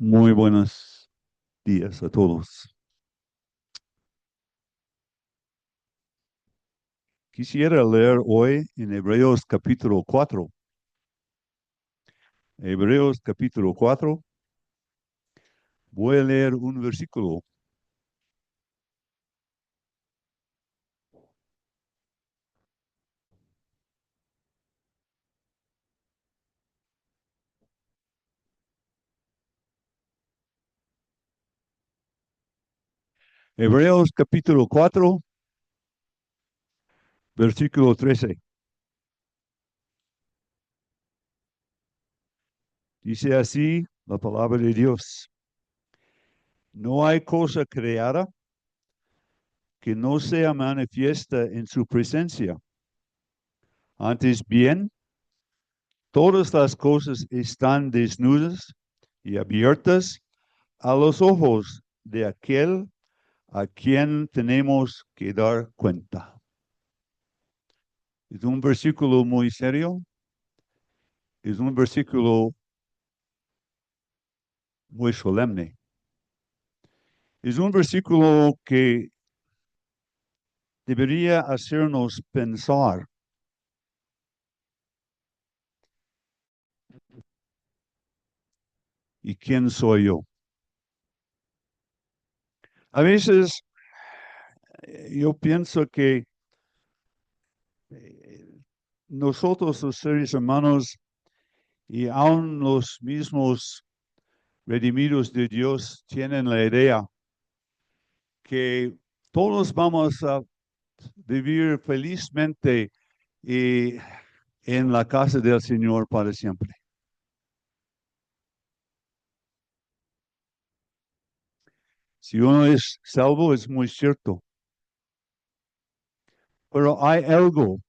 Muy buenos días a todos. Quisiera leer hoy en Hebreos capítulo 4. Hebreos capítulo 4. Voy a leer un versículo. Hebreos capítulo 4, versículo 13. Dice así la palabra de Dios. No hay cosa creada que no sea manifiesta en su presencia. Antes bien, todas las cosas están desnudas y abiertas a los ojos de aquel a quien tenemos que dar cuenta. Es un versículo muy serio, es un versículo muy solemne. Es un versículo que debería hacernos pensar. ¿Y quién soy yo? A veces yo pienso que eh, nosotros los seres humanos y aún los mismos redimidos de Dios tienen la idea que todos vamos a vivir felizmente y en la casa del Señor para siempre. Si uno es salvo, es muy cierto, pero hay algo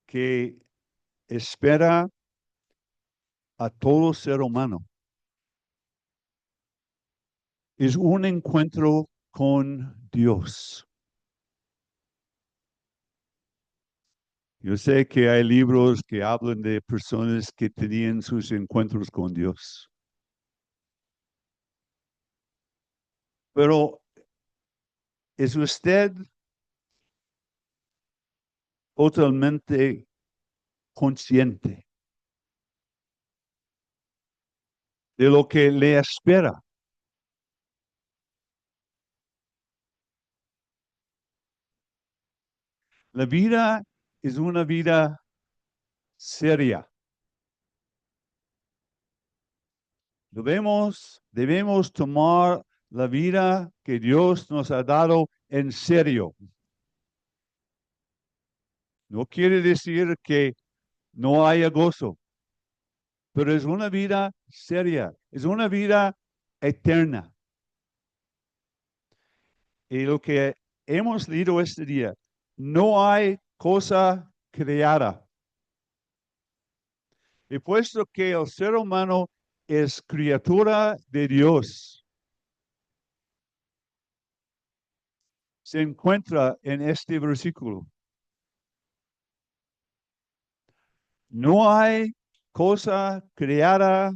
que espera a todo ser humano. Es un encuentro con Dios. Yo sé que hay libros que hablan de personas que tenían sus encuentros con Dios, pero ¿es usted totalmente consciente de lo que le espera? La vida es una vida seria. Debemos tomar la vida que Dios nos ha dado en serio. No quiere decir que no haya gozo, pero es una vida seria, es una vida eterna. Y lo que hemos leído este día, no hay cosa creada. Y puesto que el ser humano es criatura de Dios, se encuentra en este versículo. No hay cosa creada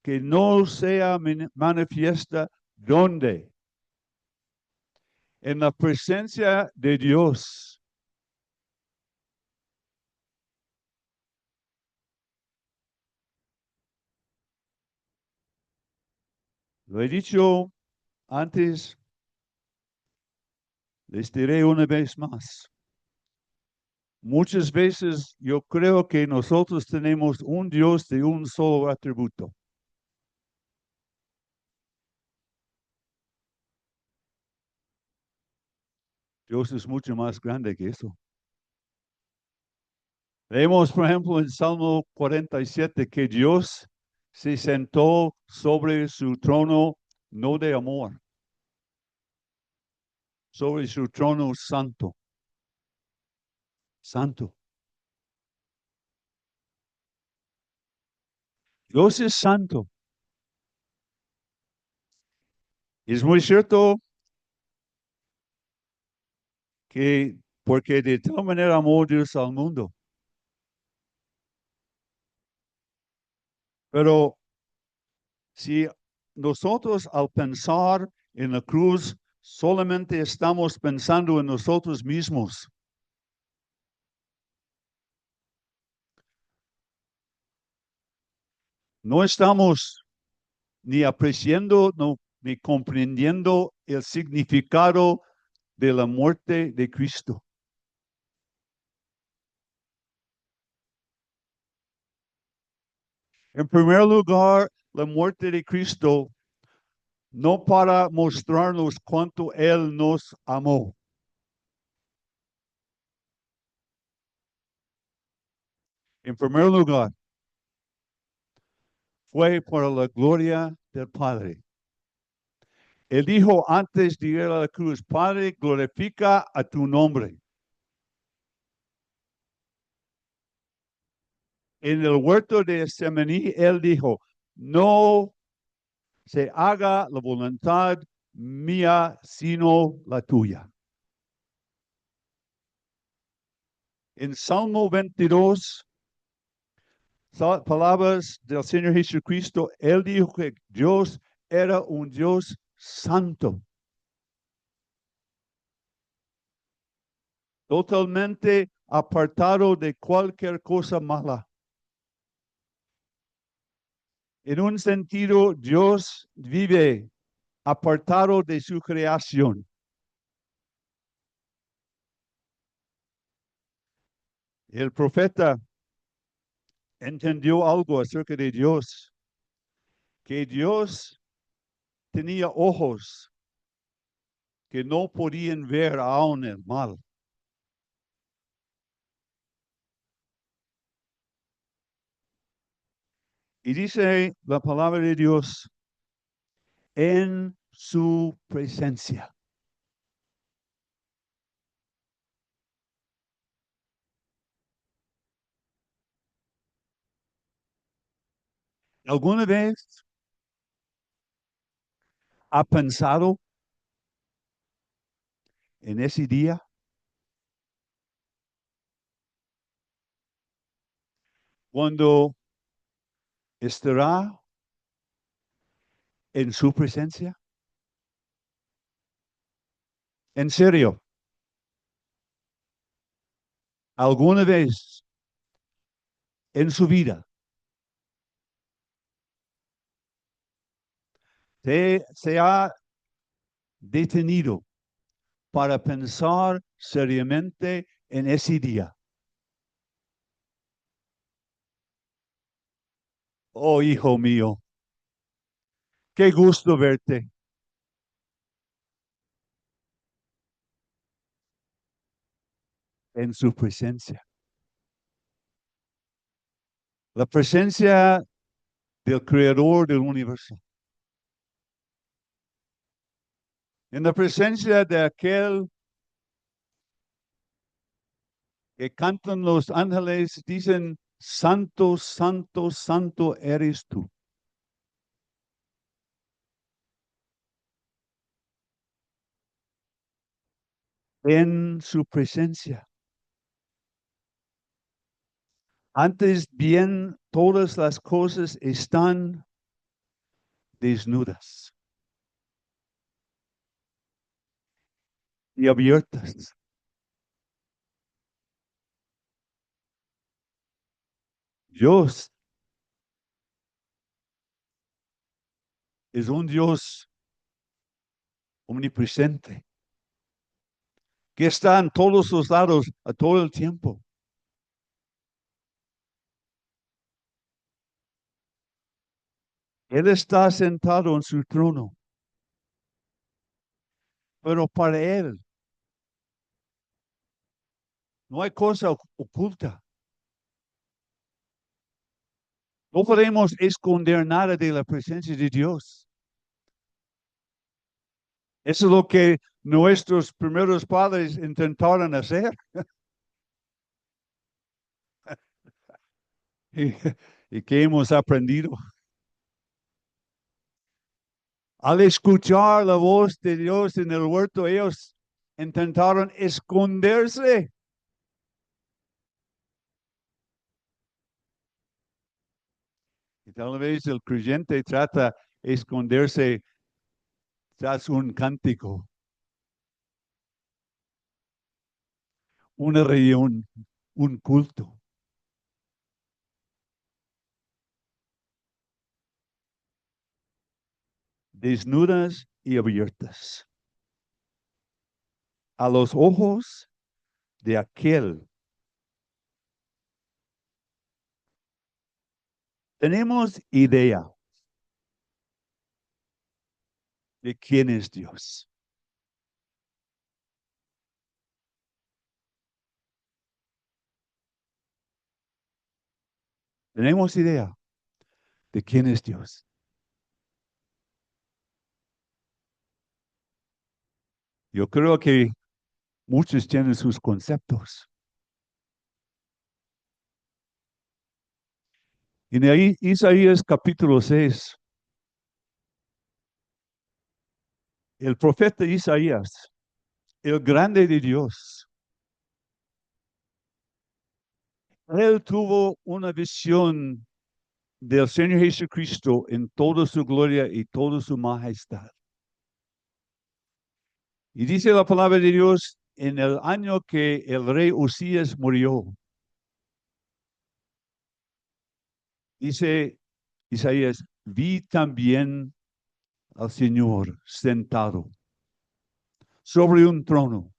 que no sea manifiesta. ¿Dónde? En la presencia de Dios. Lo he dicho antes, les diré una vez más. Muchas veces yo creo que nosotros tenemos un Dios de un solo atributo. Dios es mucho más grande que eso. Leemos, por ejemplo, en Salmo 47 que Dios se sentó sobre su trono, no de amor, sobre su trono santo. Santo. Dios es santo. Es muy cierto que porque de tal manera amó Dios al mundo. Pero Si nosotros al pensar en la cruz solamente estamos pensando en nosotros mismos, no estamos ni apreciando ni comprendiendo el significado de la muerte de Cristo. En primer lugar, la muerte de Cristo no para mostrarnos cuánto Él nos amó. En primer lugar, fue por la gloria del Padre. Él dijo antes de ir a la cruz, Padre, glorifica a tu nombre. En el huerto de Getsemaní, Él dijo, no se haga la voluntad mía, sino la tuya. En Salmo 22, palabras del Señor Jesucristo, Él dijo que Dios era un Dios santo, totalmente apartado de cualquier cosa mala. En un sentido, Dios vive apartado de su creación. El profeta entendió algo acerca de Dios, que Dios tenía ojos que no podían ver aún el mal. Y dice la palabra de Dios, en su presencia. ¿Alguna vez ha pensado en ese día cuando estará en su presencia? En serio, ¿alguna vez en su vida se ha detenido para pensar seriamente en ese día? Oh, hijo mío, qué gusto verte en su presencia. La presencia del creador del universo. En la presencia de aquel que cantan los ángeles, dicen, Santo, Santo, Santo eres tú. En su presencia. Antes bien, todas las cosas están desnudas y abiertas. Dios es un Dios omnipresente que está en todos los lados a todo el tiempo. Él está sentado en su trono, pero para Él no hay cosa oculta. No podemos esconder nada de la presencia de Dios. Eso es lo que nuestros primeros padres intentaron hacer. y, y que hemos aprendido. Al escuchar la voz de Dios en el huerto, ellos intentaron esconderse. Y tal vez el creyente trata esconderse tras un cántico, una reunión, un culto. Desnudas y abiertas a los ojos de aquel. Tenemos idea de quién es Dios. Tenemos idea de quién es Dios. Yo creo que muchos tienen sus conceptos. En ahí, Isaías capítulo 6, el profeta Isaías, el grande de Dios, él tuvo una visión del Señor Jesucristo en toda su gloria y toda su majestad. Y dice la palabra de Dios, en el año que el rey Usías murió, dice Isaías, vi también al Señor sentado sobre un trono,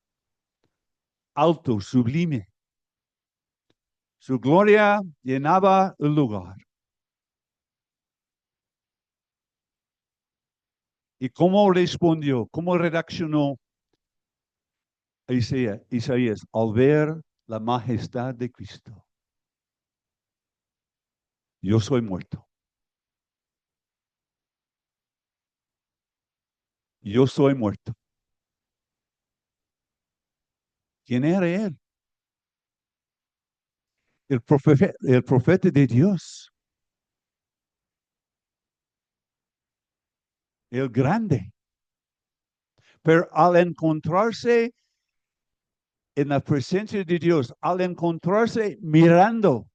alto, sublime. Su gloria llenaba el lugar. ¿Y cómo respondió? ¿Cómo reaccionó Isaías al ver la majestad de Cristo? Yo soy muerto. Yo soy muerto. ¿Quién era él? El profeta de Dios, el grande. Pero al encontrarse en la presencia de Dios, al encontrarse mirando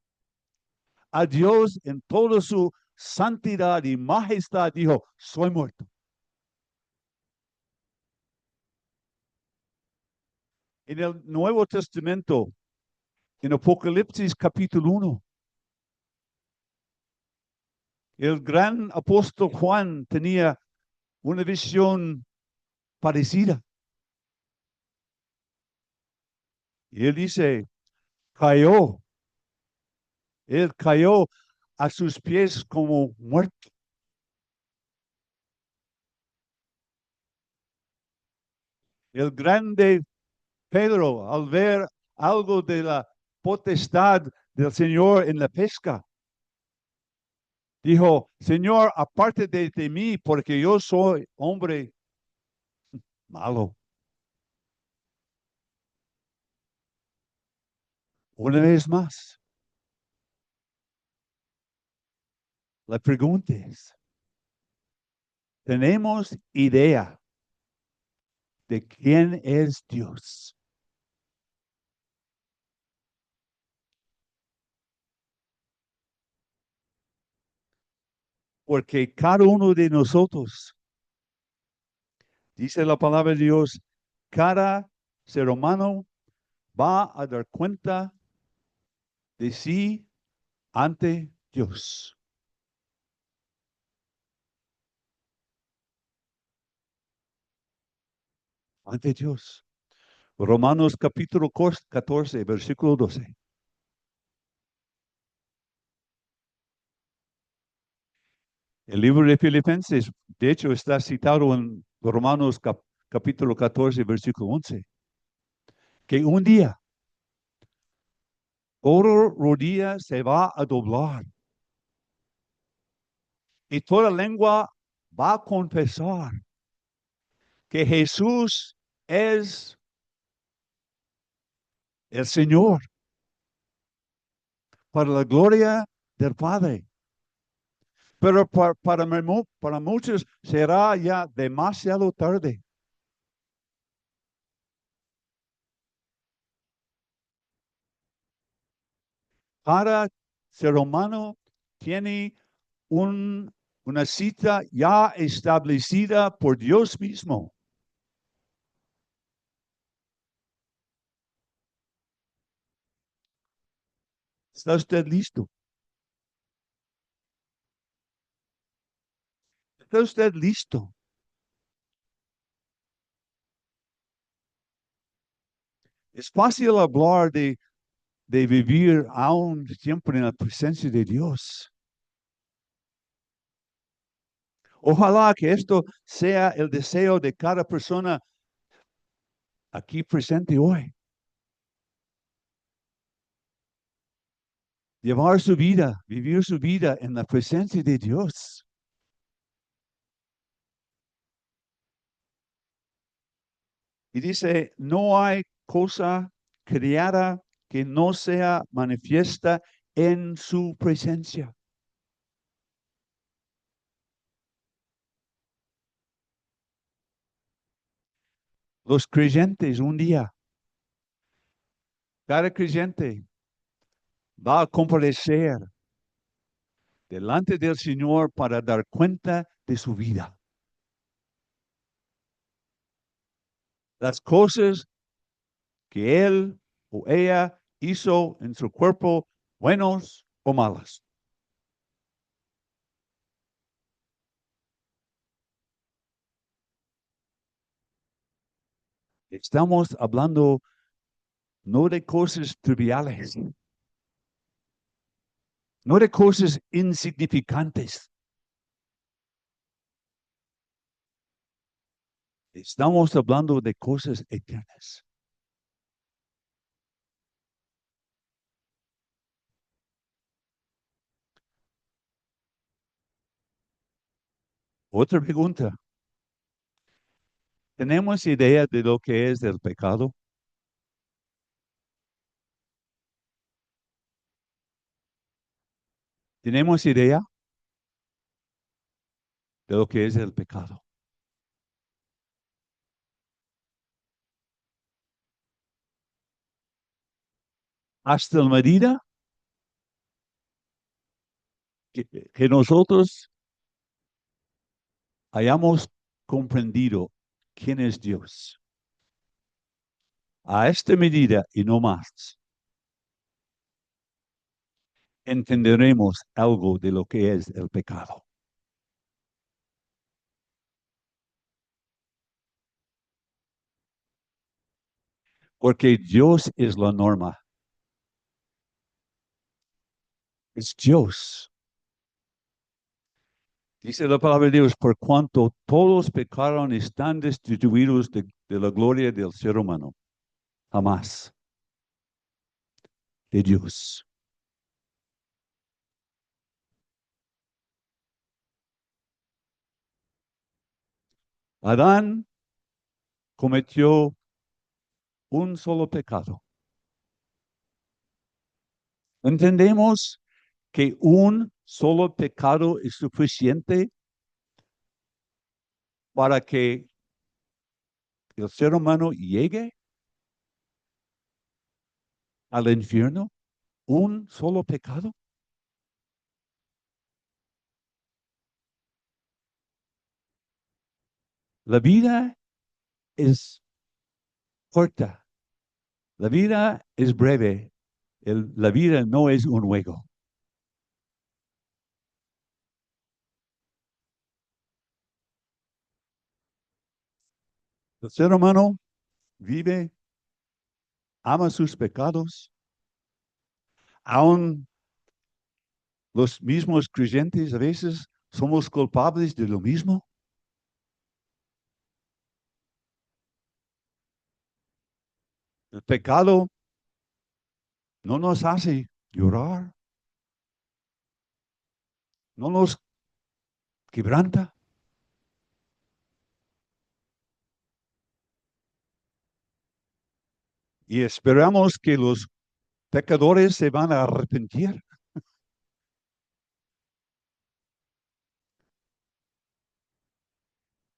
a Dios en toda su santidad y majestad, dijo, soy muerto. En el Nuevo Testamento, en Apocalipsis capítulo 1, el gran apóstol Juan tenía una visión parecida. Y él dice, cayó, él cayó a sus pies como muerto. El grande Pedro, al ver algo de la potestad del Señor en la pesca, dijo, Señor, aparte de mí, porque yo soy hombre malo. Una vez más, la pregunta es, ¿tenemos idea de quién es Dios? Porque cada uno de nosotros, dice la palabra de Dios, cada ser humano va a dar cuenta de sí ante Dios. Ante Dios. Romanos capítulo 14, versículo 12. El libro de Filipenses, de hecho, está citado en Romanos capítulo 14, versículo 11. Que un día toda rodilla se va a doblar y toda lengua va a confesar que Jesús es el Señor para la gloria del Padre. Pero para muchos será ya demasiado tarde. Cada ser humano tiene un, una cita ya establecida por Dios mismo. ¿Está usted listo? ¿Está usted listo? Es fácil hablar de vivir aún siempre en la presencia de Dios. Ojalá que esto sea el deseo de cada persona aquí presente hoy. Llevar su vida, vivir su vida en la presencia de Dios. Y dice, no hay cosa creada que no sea manifiesta en su presencia. Los creyentes un día, cada creyente va a comparecer delante del Señor para dar cuenta de su vida. Las cosas que él o ella hizo en su cuerpo, buenos o malas. Estamos hablando no de cosas triviales, no de cosas insignificantes. Estamos hablando de cosas eternas. Otra pregunta. ¿Tenemos idea de lo que es el pecado? ¿Tenemos idea de lo que es el pecado? Hasta la medida que nosotros hayamos comprendido quién es Dios. A esta medida y no más, entenderemos algo de lo que es el pecado. Porque Dios es la norma. Es Dios. Dice la palabra de Dios, por cuanto todos pecaron, están destituidos de la gloria del ser humano. Jamás. De Dios. Adán cometió un solo pecado. Entendemos que un solo pecado es suficiente para que el ser humano llegue al infierno. Un solo pecado. La vida es corta. La vida es breve. La vida no es un juego. El ser humano vive, ama sus pecados, aún los mismos creyentes a veces somos culpables de lo mismo. El pecado no nos hace llorar, no nos quebranta. Y esperamos que los pecadores se van a arrepentir.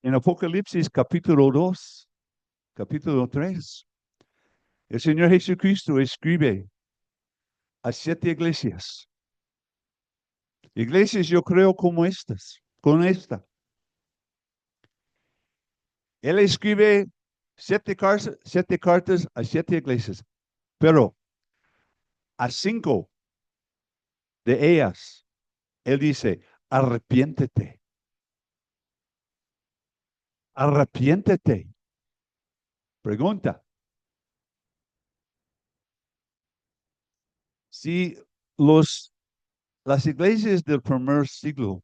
En Apocalipsis capítulo 2, capítulo 3, el Señor Jesucristo escribe a 7 iglesias. Iglesias yo creo como estas. con esta. Él escribe siete cartas a 7 iglesias, pero a 5 de ellas, él dice, arrepiéntete, arrepiéntete. Pregunta, si las iglesias del primer siglo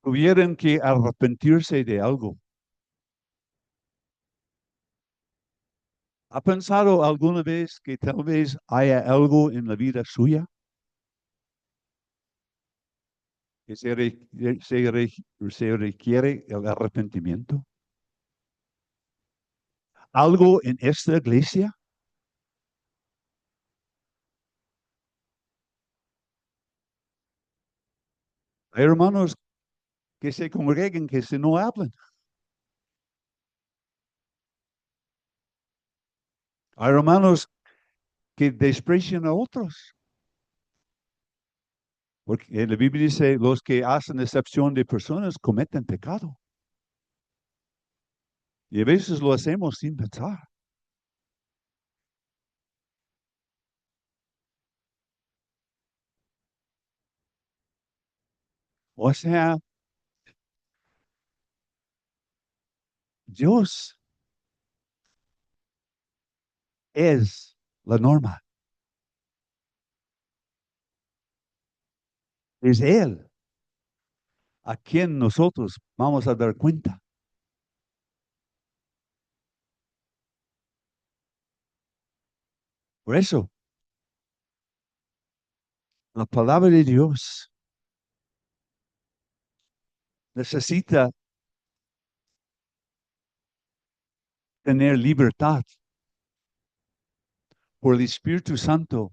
tuvieran que arrepentirse de algo, ¿ha pensado alguna vez que tal vez haya algo en la vida suya que se requiere el arrepentimiento? ¿Algo en esta iglesia? Hay hermanos que se congreguen que se no hablan. Hay hermanos que desprecian a otros. Porque en la Biblia dice, los que hacen excepción de personas cometen pecado. Y a veces lo hacemos sin pensar. O sea, Dios es la norma. Es Él a quien nosotros vamos a dar cuenta. Por eso, la palabra de Dios necesita tener libertad por el Espíritu Santo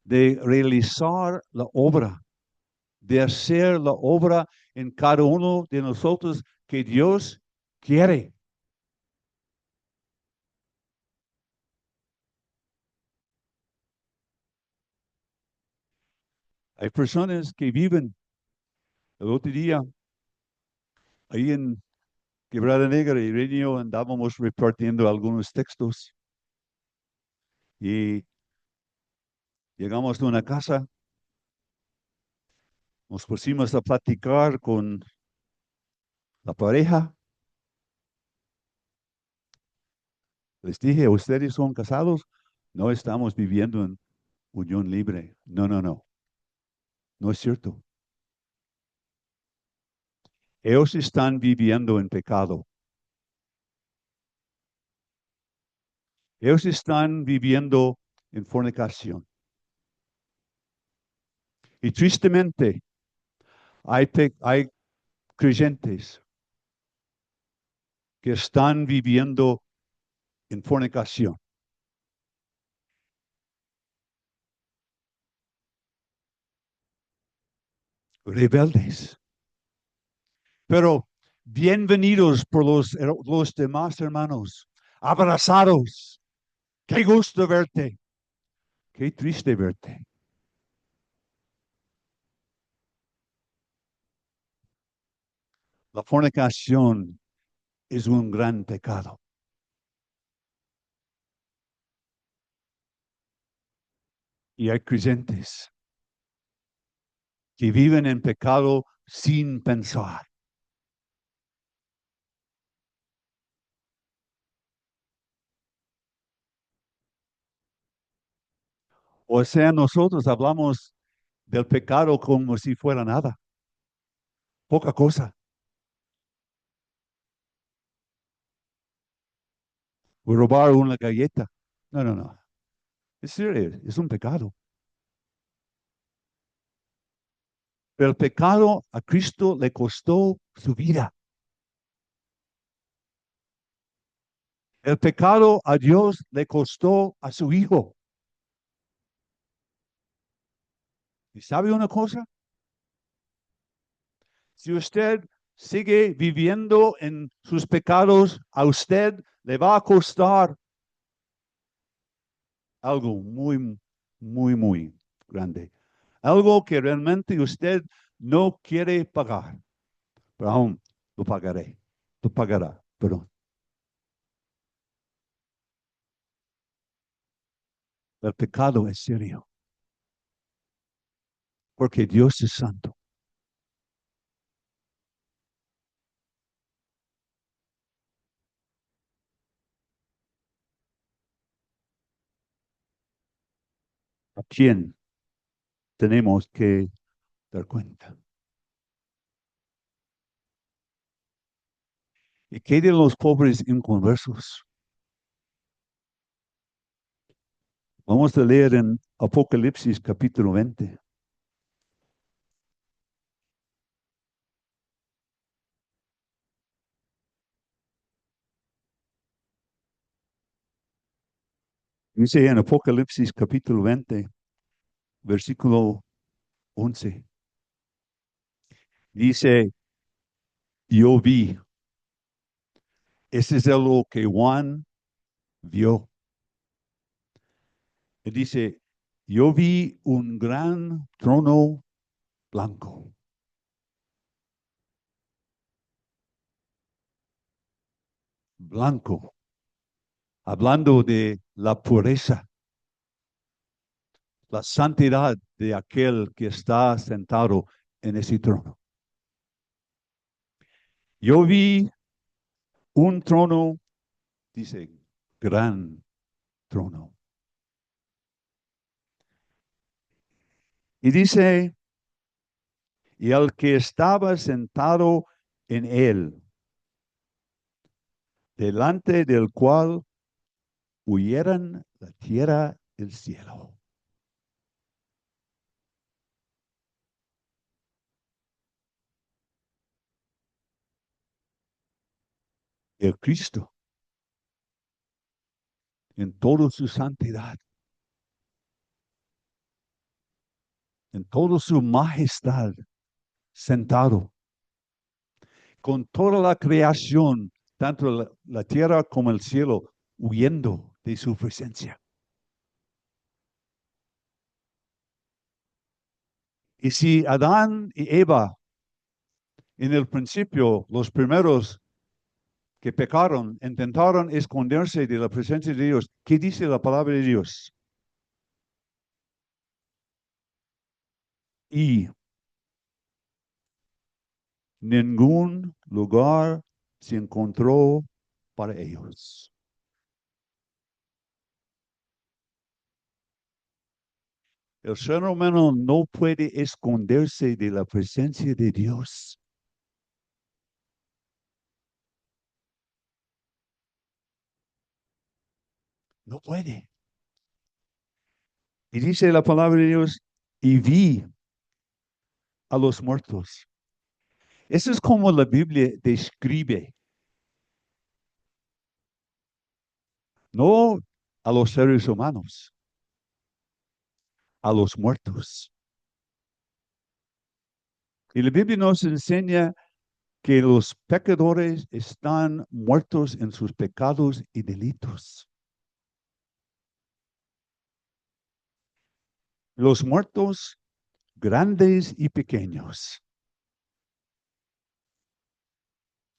de realizar la obra, de hacer la obra en cada uno de nosotros que Dios quiere. Hay personas que viven, el otro día, ahí en Quebrada Negra, Irene y yo andábamos repartiendo algunos textos y llegamos a una casa, nos pusimos a platicar con la pareja. Les dije, ¿ustedes son casados? No estamos viviendo en unión libre. No, no, no. No es cierto. Ellos están viviendo en pecado. Ellos están viviendo en fornicación. Y tristemente, hay creyentes que están viviendo en fornicación. Rebeldes. Pero bienvenidos por los demás hermanos. Abrazados. Qué gusto verte. Qué triste verte. La fornicación es un gran pecado. Y hay creyentes que viven en pecado sin pensar. O sea, nosotros hablamos del pecado como si fuera nada, poca cosa. O robar una galleta. No, no, no. Es serio, es un pecado. Pero el pecado a Cristo le costó su vida. El pecado a Dios le costó a su Hijo. ¿Y sabe una cosa? Si usted sigue viviendo en sus pecados, a usted le va a costar algo muy, muy, muy grande. algo que realmente usted no quiere pagar, pero aún lo pagaré, lo pagará, perdón. El pecado es serio, porque Dios es santo. ¿A quién tenemos que dar cuenta? ¿Y qué de los pobres inconversos? Vamos a leer en Apocalipsis capítulo 20. Dice en Apocalipsis capítulo 20, versículo 11. Dice, yo vi. Ese es lo que Juan vio. Y dice, yo vi un gran trono blanco. Blanco. Hablando de la pureza, la santidad de aquel que está sentado en ese trono. Yo vi un trono, dice, gran trono. Y dice, y el que estaba sentado en él, delante del cual huyeran la tierra y el cielo. El Cristo, en toda su santidad, en toda su majestad, sentado, con toda la creación, tanto la tierra como el cielo, huyendo de su presencia. Y si Adán y Eva, en el principio, los primeros que pecaron, intentaron esconderse de la presencia de Dios, ¿qué dice la palabra de Dios? Y ningún lugar se encontró para ellos. El ser humano no puede esconderse de la presencia de Dios. No puede. Y dice la palabra de Dios, y vi a los muertos. Eso es como la Biblia describe, no a los seres humanos, a los muertos. Y la Biblia nos enseña que los pecadores están muertos en sus pecados y delitos. Los muertos grandes y pequeños,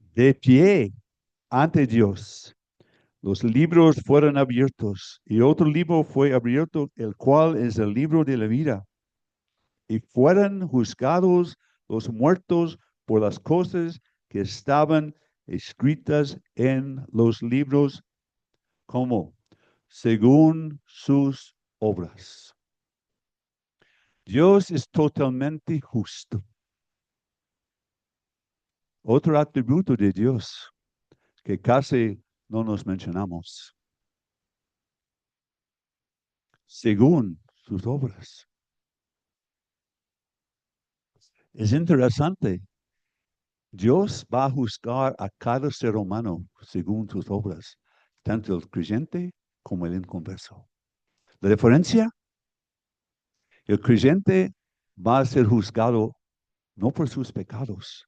de pie ante Dios. Los libros fueron abiertos y otro libro fue abierto, el cual es el libro de la vida. Y fueron juzgados los muertos por las cosas que estaban escritas en los libros, como según sus obras. Dios es totalmente justo. Otro atributo de Dios que casi no nos mencionamos. Según sus obras. Es interesante. Dios va a juzgar a cada ser humano según sus obras, tanto el creyente como el inconverso. La diferencia, el creyente va a ser juzgado no por sus pecados,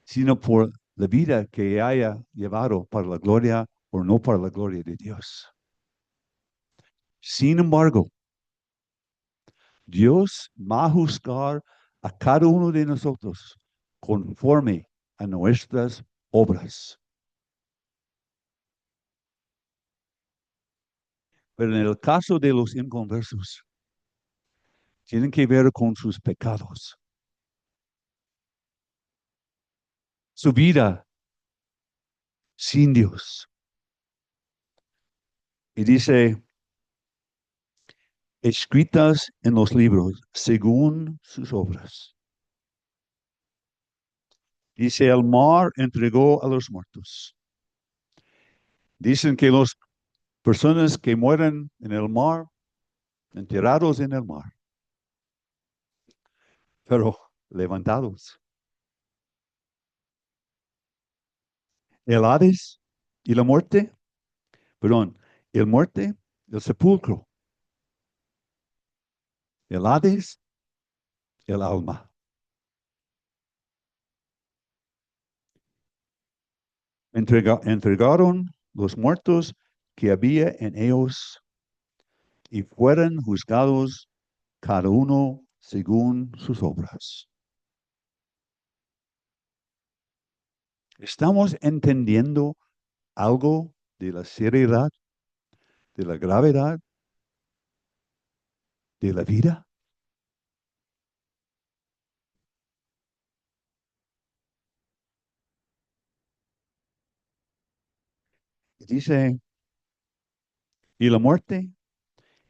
sino por la vida que haya llevado para la gloria o no para la gloria de Dios. Sin embargo, Dios va a juzgar a cada uno de nosotros conforme a nuestras obras. Pero en el caso de los inconversos, tienen que ver con sus pecados, su vida sin Dios. Y dice, escritas en los libros según sus obras. Dice, el mar entregó a los muertos. Dicen que las personas que mueren en el mar, enterrados en el mar, pero levantados. El Hades y la muerte, perdón, el muerte, el sepulcro, el Hades, el alma. Entregaron los muertos que había en ellos y fueron juzgados cada uno según sus obras. ¿Estamos entendiendo algo de la seriedad, de la gravedad de la vida? Dice, y la muerte,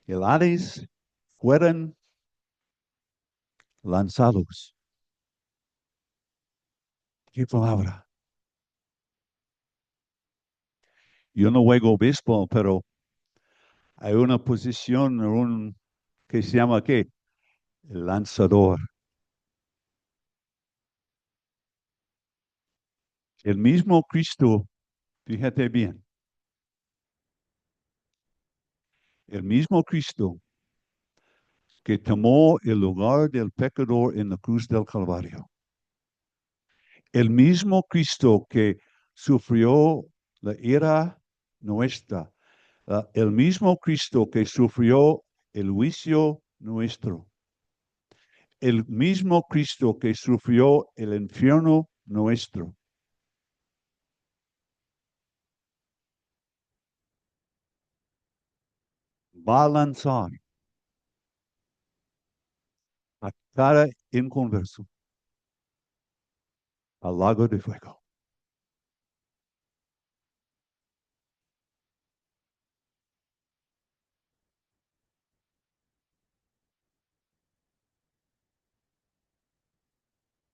el Hades, fueron lanzados. ¿Qué palabra? Yo no juego béisbol, pero hay una posición que se llama ¿qué? El lanzador. El mismo Cristo, fíjate bien, el mismo Cristo que tomó el lugar del pecador en la cruz del Calvario. El mismo Cristo que sufrió la ira nuestra. El mismo Cristo que sufrió el juicio nuestro. El mismo Cristo que sufrió el infierno nuestro. Va a lanzar a cada inconverso al lago de fuego.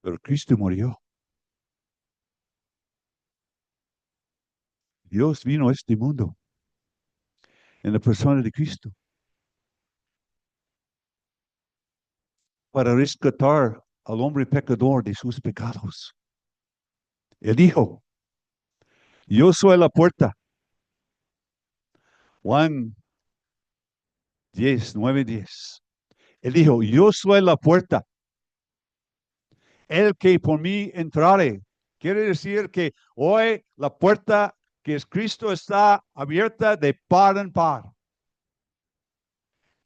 Pero Cristo murió. Dios vino a este mundo en la persona de Cristo para rescatar al hombre pecador de sus pecados. Él dijo, yo soy la puerta. Juan 10, 9, 10. Él dijo, yo soy la puerta. El que por mí entrare. Quiere decir que hoy la puerta que es Cristo está abierta de par en par,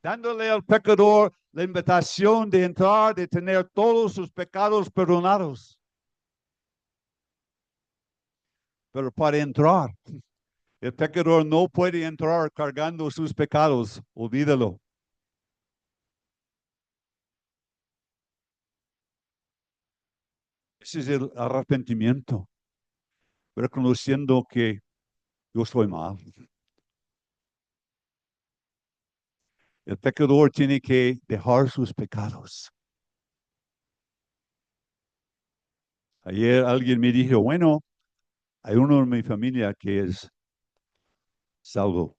dándole al pecador la invitación de entrar, de tener todos sus pecados perdonados. Pero para entrar, el pecador no puede entrar cargando sus pecados, olvídalo. Ese es el arrepentimiento, reconociendo que yo soy mal. El pecador tiene que dejar sus pecados. Ayer alguien me dijo, bueno, hay uno en mi familia que es salvo.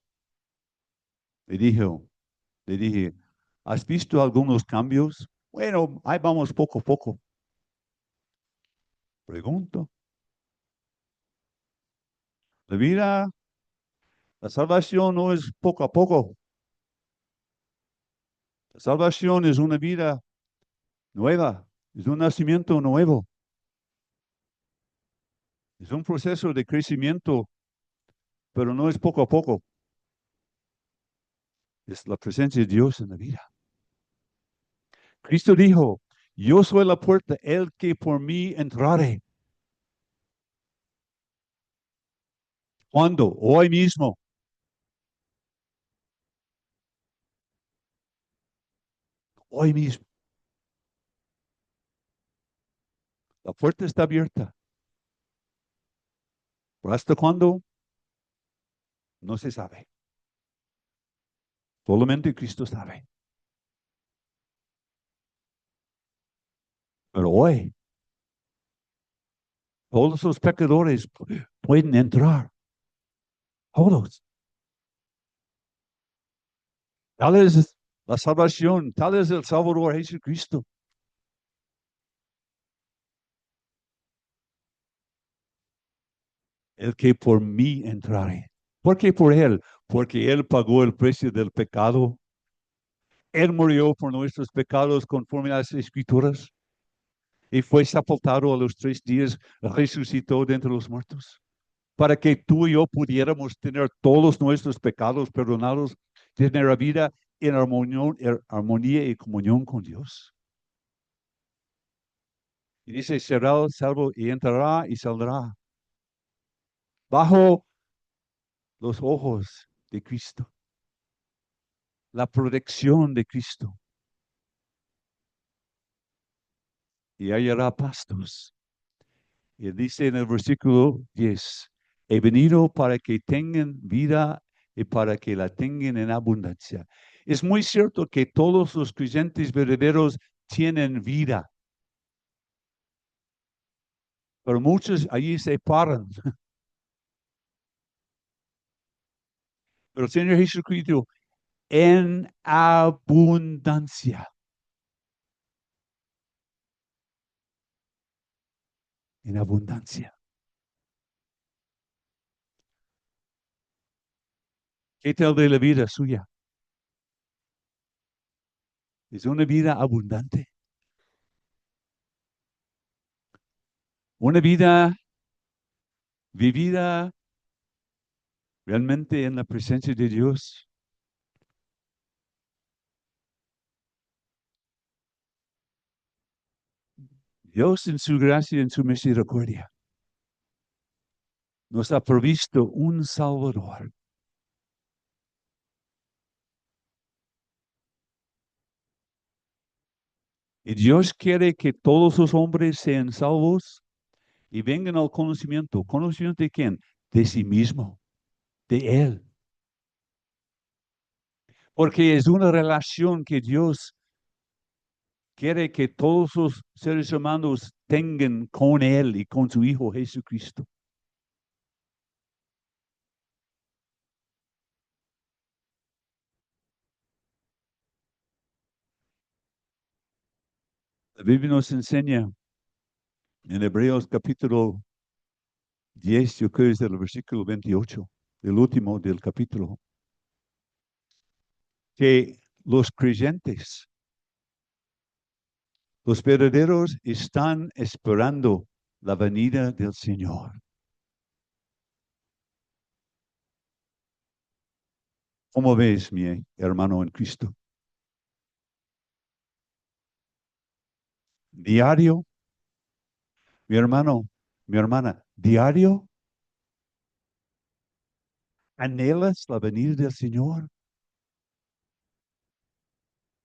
Le dijo, le dije, ¿has visto algunos cambios? Bueno, ahí vamos poco a poco. Pregunto. La vida, la salvación no es poco a poco. La salvación es una vida nueva, es un nacimiento nuevo. Es un proceso de crecimiento, pero no es poco a poco. Es la presencia de Dios en la vida. Cristo dijo, yo soy la puerta, el que por mí entrare. ¿Cuándo? Hoy mismo. Hoy mismo. La puerta está abierta. ¿Pero hasta cuándo? No se sabe. Solamente Cristo sabe. Pero hoy, todos los pecadores pueden entrar. Todos. Tal es la salvación, tal es el Salvador Jesucristo. El que por mí entrare. ¿Por qué por él? Porque él pagó el precio del pecado. Él murió por nuestros pecados conforme a las Escrituras y fue sepultado a los 3 días, resucitó de entre los muertos, para que tú y yo pudiéramos tener todos nuestros pecados perdonados, tener la vida en armonía y comunión con Dios. Y dice, será salvo y entrará y saldrá bajo los ojos de Cristo, la protección de Cristo. Y hallará pastos. Y dice en el versículo 10, he venido para que tengan vida y para que la tengan en abundancia. Es muy cierto que todos los creyentes verdaderos tienen vida, pero muchos allí se paran. Pero el Señor Jesucristo, en abundancia, en abundancia. ¿Qué tal de la vida suya? Es una vida abundante, una vida vivida realmente en la presencia de Dios. Dios en su gracia y en su misericordia nos ha provisto un Salvador. Y Dios quiere que todos los hombres sean salvos y vengan al conocimiento. ¿Conocimiento de quién? De sí mismo, de Él. Porque es una relación que Dios quiere que todos los seres humanos tengan con Él y con su Hijo Jesucristo. La Biblia nos enseña en Hebreos capítulo 10, yo creo es el versículo 28, el último del capítulo, que los creyentes, los verdaderos, están esperando la venida del Señor. ¿Cómo ves, mi hermano en Cristo? Diario, mi hermano, mi hermana, diario, anhelas la venida del Señor.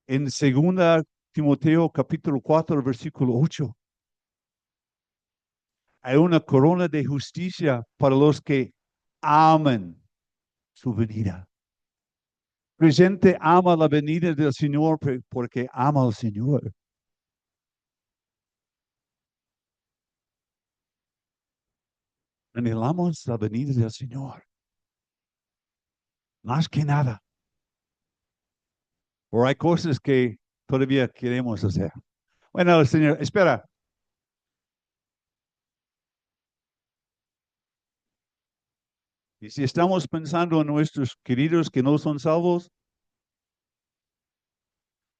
En 2 Timoteo capítulo 4, versículo 8, hay una corona de justicia para los que aman su venida. Presente ama la venida del Señor porque ama al Señor. Anhelamos la venida del Señor. Más que nada. O hay cosas que todavía queremos hacer. Bueno, Señor, espera. Y si estamos pensando en nuestros queridos que no son salvos,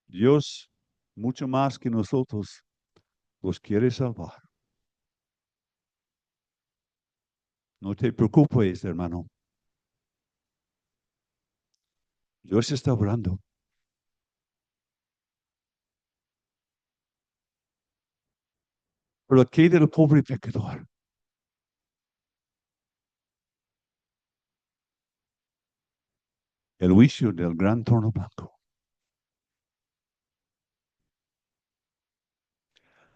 Dios, mucho más que nosotros, los quiere salvar. No te preocupes, hermano. Dios está hablando. Pero ¿qué del pobre pecador? El juicio del gran trono blanco.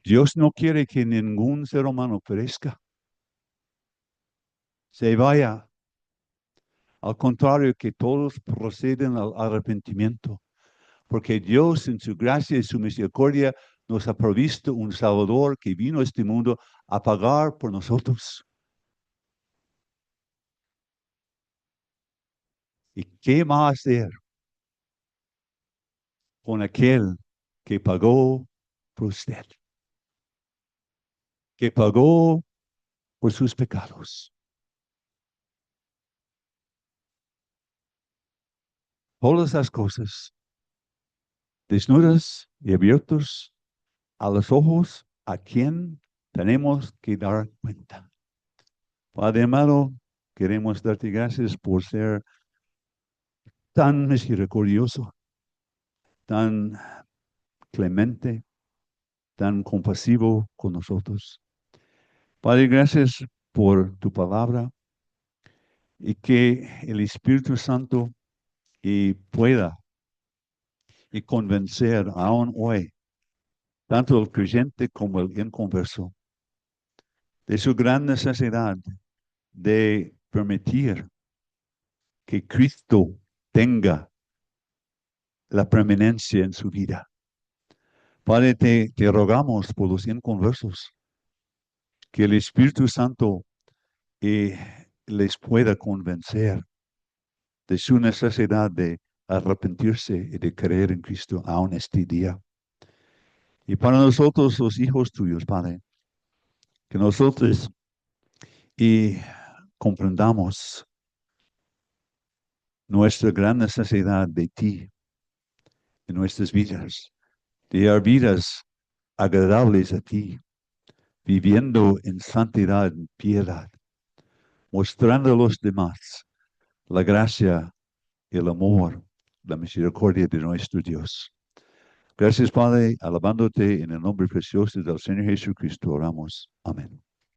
Dios no quiere que ningún ser humano perezca, se vaya. Al contrario, que todos proceden al arrepentimiento, porque Dios en su gracia y su misericordia nos ha provisto un Salvador que vino a este mundo a pagar por nosotros. ¿Y qué va a hacer con aquel que pagó por usted? Que pagó por sus pecados. Todas las cosas, desnudas y abiertas a los ojos, a quien tenemos que dar cuenta. Padre amado, queremos darte gracias por ser tan misericordioso, tan clemente, tan compasivo con nosotros. Padre, gracias por tu palabra y que el Espíritu Santo pueda y convencer aún hoy tanto el creyente como el inconverso de su gran necesidad de permitir que Cristo tenga la preeminencia en su vida. Padre, te rogamos por los inconversos que el Espíritu Santo les pueda convencer de su necesidad de arrepentirse y de creer en Cristo aún este día. Y para nosotros, los hijos tuyos, Padre, que nosotros comprendamos nuestra gran necesidad de ti en nuestras vidas, de dar vidas agradables a ti, viviendo en santidad, en piedad, mostrando a los demás la gracia, el amor, la misericordia de nuestro Dios. Gracias, Padre, alabándote en el nombre precioso del Señor Jesucristo, oramos. Amén.